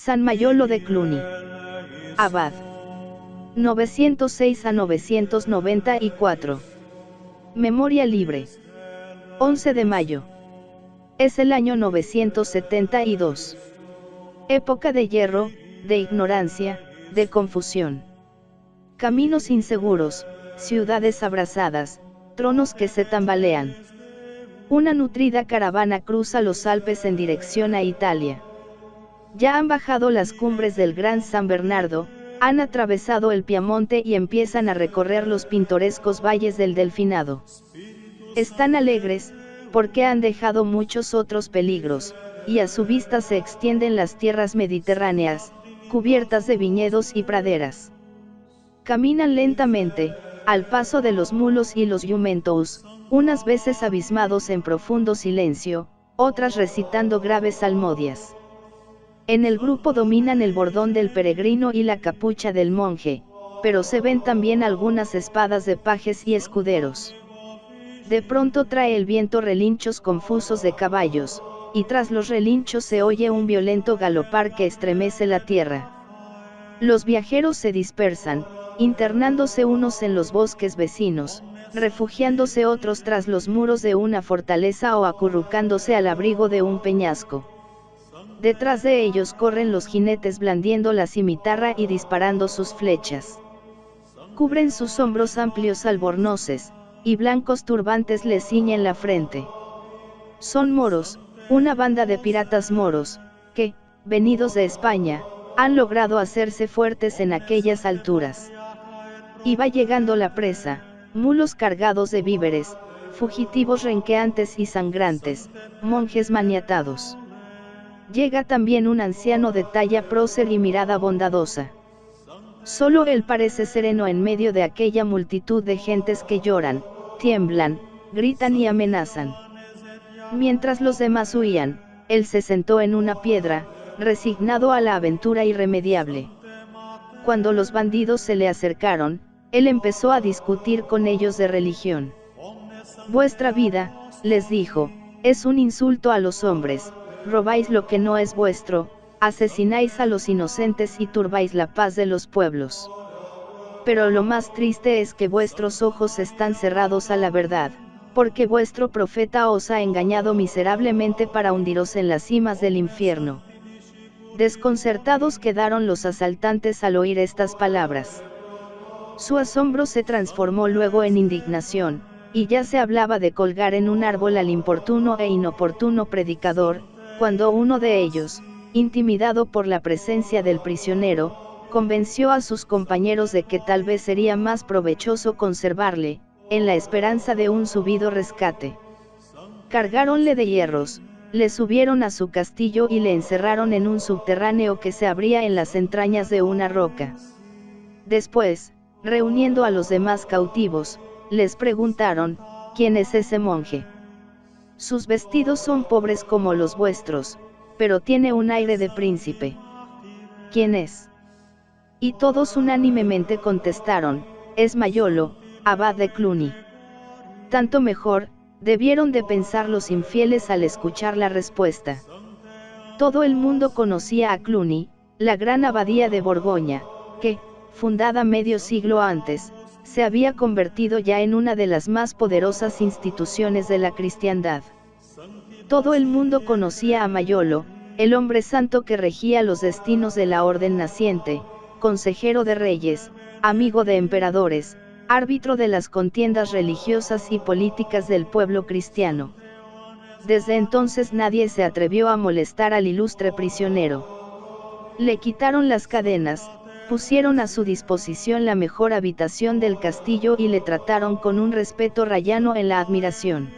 San Mayolo de Cluny. Abad. 906 a 994. Memoria libre. 11 de mayo. Es el año 972. Época de hierro, de ignorancia, de confusión. Caminos inseguros, ciudades abrasadas, tronos que se tambalean. Una nutrida caravana cruza los Alpes en dirección a Italia. Ya han bajado las cumbres del Gran San Bernardo, han atravesado el Piamonte y empiezan a recorrer los pintorescos valles del Delfinado. Están alegres, porque han dejado muchos otros peligros, y a su vista se extienden las tierras mediterráneas, cubiertas de viñedos y praderas. Caminan lentamente, al paso de los mulos y los jumentos, unas veces abismados en profundo silencio, otras recitando graves salmodias. En el grupo dominan el bordón del peregrino y la capucha del monje, pero se ven también algunas espadas de pajes y escuderos. De pronto trae el viento relinchos confusos de caballos, y tras los relinchos se oye un violento galopar que estremece la tierra. Los viajeros se dispersan, internándose unos en los bosques vecinos, refugiándose otros tras los muros de una fortaleza o acurrucándose al abrigo de un peñasco. Detrás de ellos corren los jinetes blandiendo la cimitarra y disparando sus flechas. Cubren sus hombros amplios albornoces, y blancos turbantes les ciñen la frente. Son moros, una banda de piratas moros, que, venidos de España, han logrado hacerse fuertes en aquellas alturas. Y va llegando la presa, mulos cargados de víveres, fugitivos renqueantes y sangrantes, monjes maniatados. Llega también un anciano de talla prócer y mirada bondadosa. Solo él parece sereno en medio de aquella multitud de gentes que lloran, tiemblan, gritan y amenazan. Mientras los demás huían, él se sentó en una piedra, resignado a la aventura irremediable. Cuando los bandidos se le acercaron, él empezó a discutir con ellos de religión. Vuestra vida, les dijo, es un insulto a los hombres. Robáis lo que no es vuestro, asesináis a los inocentes y turbáis la paz de los pueblos. Pero lo más triste es que vuestros ojos están cerrados a la verdad, porque vuestro profeta os ha engañado miserablemente para hundiros en las cimas del infierno. Desconcertados quedaron los asaltantes al oír estas palabras. Su asombro se transformó luego en indignación, y ya se hablaba de colgar en un árbol al importuno e inoportuno predicador, cuando uno de ellos, intimidado por la presencia del prisionero, convenció a sus compañeros de que tal vez sería más provechoso conservarle, en la esperanza de un subido rescate. Cargáronle de hierros, le subieron a su castillo y le encerraron en un subterráneo que se abría en las entrañas de una roca. Después, reuniendo a los demás cautivos, les preguntaron, ¿quién es ese monje? Sus vestidos son pobres como los vuestros, pero tiene un aire de príncipe. ¿Quién es? Y todos unánimemente contestaron, es Mayolo, abad de Cluny. Tanto mejor, debieron de pensar los infieles al escuchar la respuesta. Todo el mundo conocía a Cluny, la gran abadía de Borgoña, que, fundada medio siglo antes, se había convertido ya en una de las más poderosas instituciones de la cristiandad. Todo el mundo conocía a Mayolo, el hombre santo que regía los destinos de la orden naciente, consejero de reyes, amigo de emperadores, árbitro de las contiendas religiosas y políticas del pueblo cristiano. Desde entonces nadie se atrevió a molestar al ilustre prisionero. Le quitaron las cadenas, pusieron a su disposición la mejor habitación del castillo y le trataron con un respeto rayano en la admiración.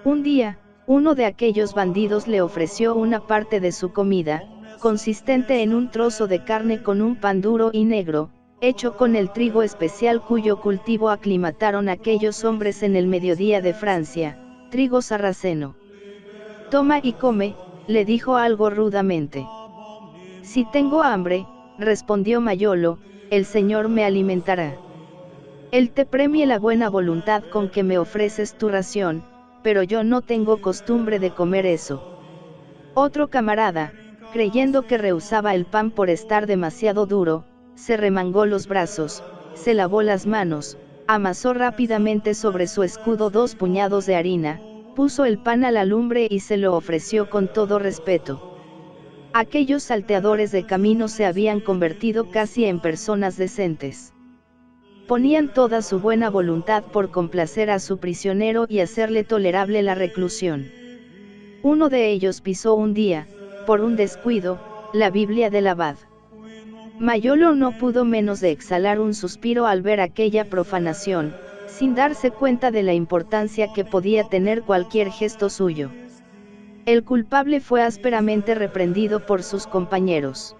Un día, uno de aquellos bandidos le ofreció una parte de su comida, consistente en un trozo de carne con un pan duro y negro, hecho con el trigo especial cuyo cultivo aclimataron aquellos hombres en el mediodía de Francia, trigo sarraceno. Toma y come, le dijo algo rudamente. Si tengo hambre, respondió Mayolo, el Señor me alimentará. Él te premie la buena voluntad con que me ofreces tu ración, pero yo no tengo costumbre de comer eso. Otro camarada, creyendo que rehusaba el pan por estar demasiado duro, se remangó los brazos, se lavó las manos, amasó rápidamente sobre su escudo 2 puñados de harina, puso el pan a la lumbre y se lo ofreció con todo respeto. Aquellos salteadores de camino se habían convertido casi en personas decentes. Ponían toda su buena voluntad por complacer a su prisionero y hacerle tolerable la reclusión. Uno de ellos pisó un día, por un descuido, la Biblia del abad. Mayolo no pudo menos de exhalar un suspiro al ver aquella profanación, sin darse cuenta de la importancia que podía tener cualquier gesto suyo. El culpable fue ásperamente reprendido por sus compañeros.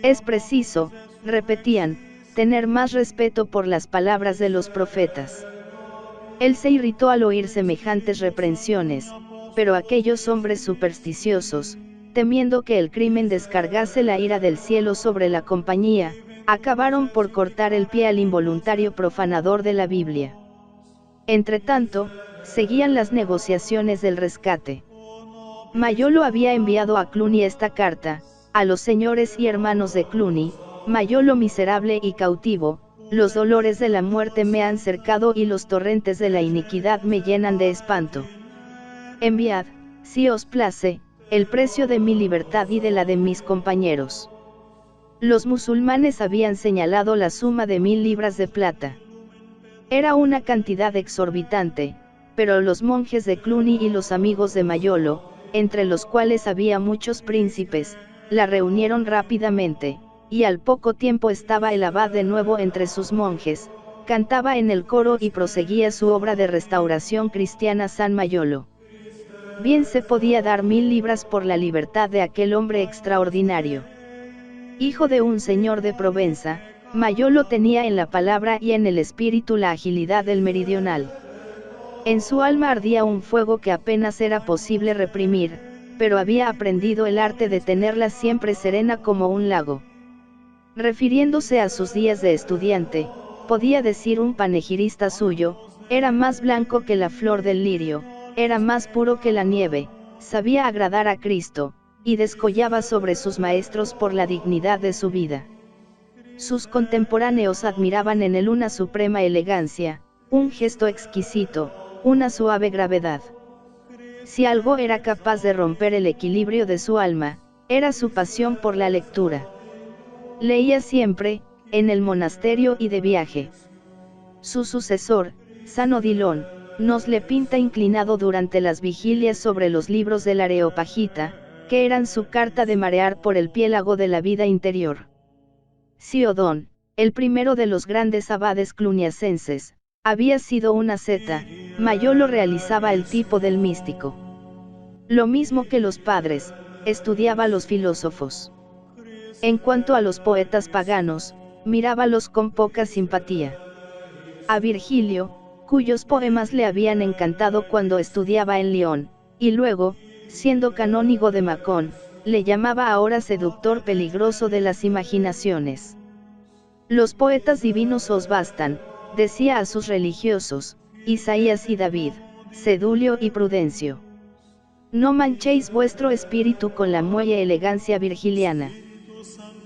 Es preciso, repetían, tener más respeto por las palabras de los profetas. Él se irritó al oír semejantes reprensiones, pero aquellos hombres supersticiosos, temiendo que el crimen descargase la ira del cielo sobre la compañía, acabaron por cortar el pie al involuntario profanador de la Biblia. Entretanto, seguían las negociaciones del rescate. Mayolo había enviado a Cluny esta carta: a los señores y hermanos de Cluny, Mayolo miserable y cautivo, los dolores de la muerte me han cercado y los torrentes de la iniquidad me llenan de espanto. Enviad, si os place, el precio de mi libertad y de la de mis compañeros. Los musulmanes habían señalado la suma de 1000 libras de plata. Era una cantidad exorbitante, pero los monjes de Cluny y los amigos de Mayolo, entre los cuales había muchos príncipes, la reunieron rápidamente, y al poco tiempo estaba el abad de nuevo entre sus monjes, cantaba en el coro y proseguía su obra de restauración cristiana San Mayolo. Bien se podía dar 1000 libras por la libertad de aquel hombre extraordinario. Hijo de un señor de Provenza, Mayolo tenía en la palabra y en el espíritu la agilidad del meridional. En su alma ardía un fuego que apenas era posible reprimir, pero había aprendido el arte de tenerla siempre serena como un lago. Refiriéndose a sus días de estudiante, podía decir un panegirista suyo: era más blanco que la flor del lirio, era más puro que la nieve, sabía agradar a Cristo, y descollaba sobre sus maestros por la dignidad de su vida. Sus contemporáneos admiraban en él una suprema elegancia, un gesto exquisito, una suave gravedad. Si algo era capaz de romper el equilibrio de su alma, era su pasión por la lectura. Leía siempre, en el monasterio y de viaje. Su sucesor, San Odilon, nos le pinta inclinado durante las vigilias sobre los libros del Areopagita, que eran su carta de marear por el piélago de la vida interior. Siodón, el primero de los grandes abades cluniacenses, había sido una asceta. Mayolo realizaba el tipo del místico. Lo mismo que los padres, estudiaba los filósofos. En cuanto a los poetas paganos, mirábalos con poca simpatía. A Virgilio, cuyos poemas le habían encantado cuando estudiaba en Lyon, y luego, siendo canónigo de Mâcon, le llamaba ahora seductor peligroso de las imaginaciones. Los poetas divinos os bastan, decía a sus religiosos, Isaías y David, Sedulio y Prudencio. No manchéis vuestro espíritu con la muelle elegancia virgiliana.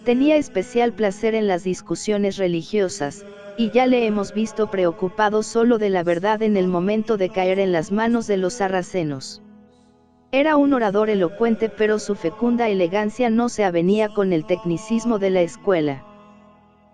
Tenía especial placer en las discusiones religiosas, y ya le hemos visto preocupado solo de la verdad en el momento de caer en las manos de los sarracenos. Era un orador elocuente, pero su fecunda elegancia no se avenía con el tecnicismo de la escuela.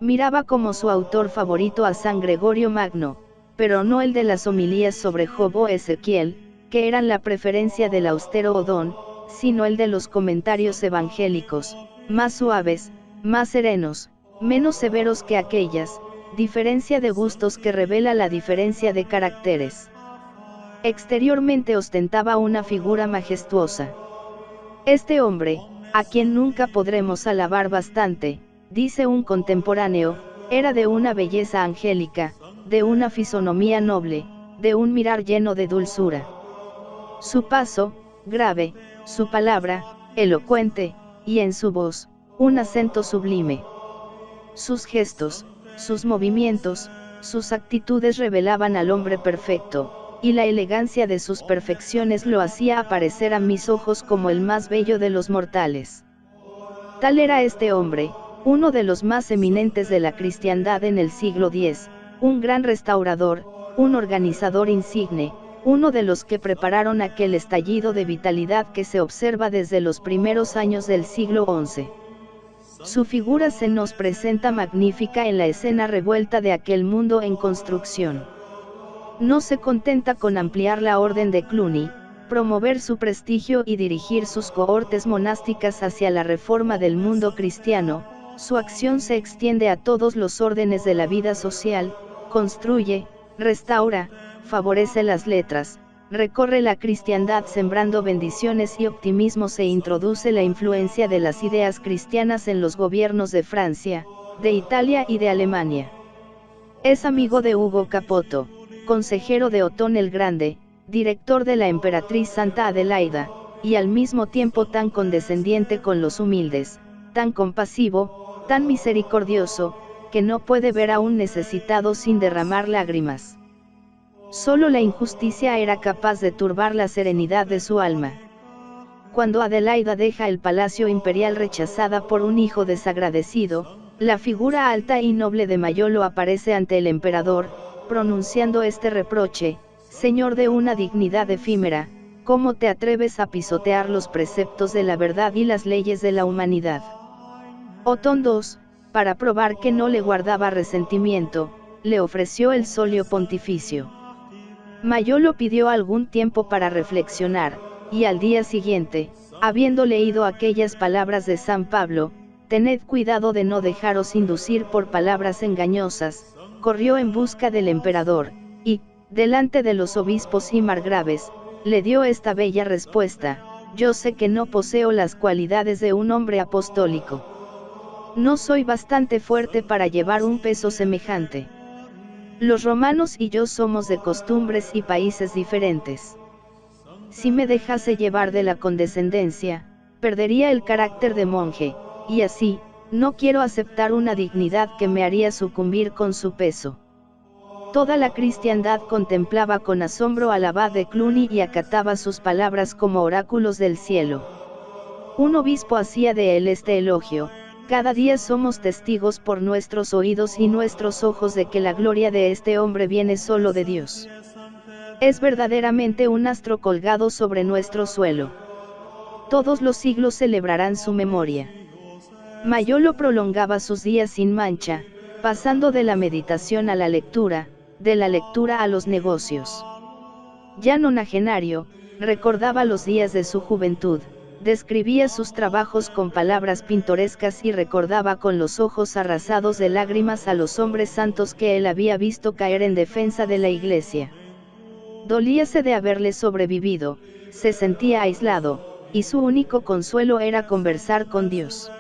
Miraba como su autor favorito a San Gregorio Magno, pero no el de las homilías sobre Job o Ezequiel, que eran la preferencia del austero Odón, sino el de los comentarios evangélicos, más suaves, más serenos, menos severos que aquellas, diferencia de gustos que revela la diferencia de caracteres. Exteriormente ostentaba una figura majestuosa. Este hombre, a quien nunca podremos alabar bastante, dice un contemporáneo, era de una belleza angélica, de una fisonomía noble, de un mirar lleno de dulzura. Su paso, grave, su palabra, elocuente, y en su voz, un acento sublime. Sus gestos, sus movimientos, sus actitudes revelaban al hombre perfecto, y la elegancia de sus perfecciones lo hacía aparecer a mis ojos como el más bello de los mortales. Tal era este hombre, uno de los más eminentes de la cristiandad en el siglo X, un gran restaurador, un organizador insigne, uno de los que prepararon aquel estallido de vitalidad que se observa desde los primeros años del siglo XI. Su figura se nos presenta magnífica en la escena revuelta de aquel mundo en construcción. No se contenta con ampliar la orden de Cluny, promover su prestigio y dirigir sus cohortes monásticas hacia la reforma del mundo cristiano, su acción se extiende a todos los órdenes de la vida social, construye, restaura, favorece las letras, recorre la cristiandad sembrando bendiciones y optimismo, se introduce la influencia de las ideas cristianas en los gobiernos de Francia, de Italia y de Alemania. Es amigo de Hugo Capoto, consejero de Otón el Grande, director de la emperatriz Santa Adelaida, y al mismo tiempo tan condescendiente con los humildes, tan compasivo, tan misericordioso, que no puede ver a un necesitado sin derramar lágrimas. Solo la injusticia era capaz de turbar la serenidad de su alma. Cuando Adelaida deja el palacio imperial rechazada por un hijo desagradecido, la figura alta y noble de Mayolo aparece ante el emperador, pronunciando este reproche: «Señor de una dignidad efímera, ¿cómo te atreves a pisotear los preceptos de la verdad y las leyes de la humanidad?». Otón II, para probar que no le guardaba resentimiento, le ofreció el solio pontificio. Mayolo pidió algún tiempo para reflexionar, y al día siguiente, habiendo leído aquellas palabras de San Pablo: «Tened cuidado de no dejaros inducir por palabras engañosas», corrió en busca del emperador, y, delante de los obispos y margraves, le dio esta bella respuesta: «Yo sé que no poseo las cualidades de un hombre apostólico. No soy bastante fuerte para llevar un peso semejante. Los romanos y yo somos de costumbres y países diferentes. Si me dejase llevar de la condescendencia, perdería el carácter de monje, y así, no quiero aceptar una dignidad que me haría sucumbir con su peso». Toda la cristiandad contemplaba con asombro al abad de Cluny y acataba sus palabras como oráculos del cielo. Un obispo hacía de él este elogio: «Cada día somos testigos por nuestros oídos y nuestros ojos de que la gloria de este hombre viene solo de Dios. Es verdaderamente un astro colgado sobre nuestro suelo. Todos los siglos celebrarán su memoria». Mayolo prolongaba sus días sin mancha, pasando de la meditación a la lectura, de la lectura a los negocios. Ya nonagenario, recordaba los días de su juventud, describía sus trabajos con palabras pintorescas y recordaba con los ojos arrasados de lágrimas a los hombres santos que él había visto caer en defensa de la Iglesia. Dolíase de haberle sobrevivido, se sentía aislado, y su único consuelo era conversar con Dios.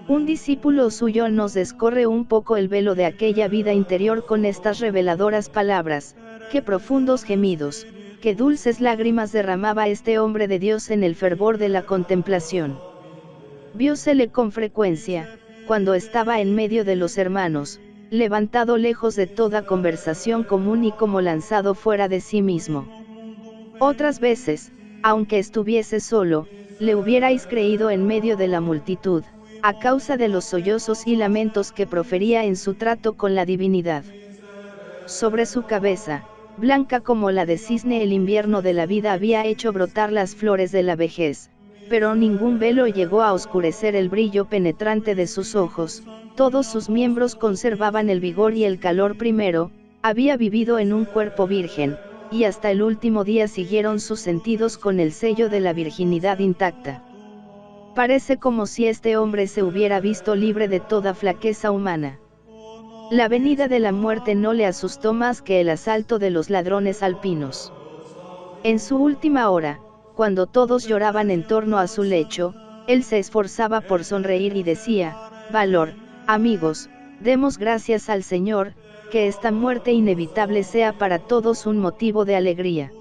Un discípulo suyo nos descorre un poco el velo de aquella vida interior con estas reveladoras palabras: «Qué profundos gemidos, qué dulces lágrimas derramaba este hombre de Dios en el fervor de la contemplación». Viósele con frecuencia, cuando estaba en medio de los hermanos, levantado lejos de toda conversación común y como lanzado fuera de sí mismo. Otras veces, aunque estuviese solo, le hubierais creído en medio de la multitud, a causa de los sollozos y lamentos que profería en su trato con la divinidad. Sobre su cabeza, blanca como la de cisne, el invierno de la vida había hecho brotar las flores de la vejez, pero ningún velo llegó a oscurecer el brillo penetrante de sus ojos, todos sus miembros conservaban el vigor y el calor primero, había vivido en un cuerpo virgen, y hasta el último día siguieron sus sentidos con el sello de la virginidad intacta. Parece como si este hombre se hubiera visto libre de toda flaqueza humana. La venida de la muerte no le asustó más que el asalto de los ladrones alpinos. En su última hora, cuando todos lloraban en torno a su lecho, él se esforzaba por sonreír y decía: «Valor, amigos, demos gracias al Señor, que esta muerte inevitable sea para todos un motivo de alegría».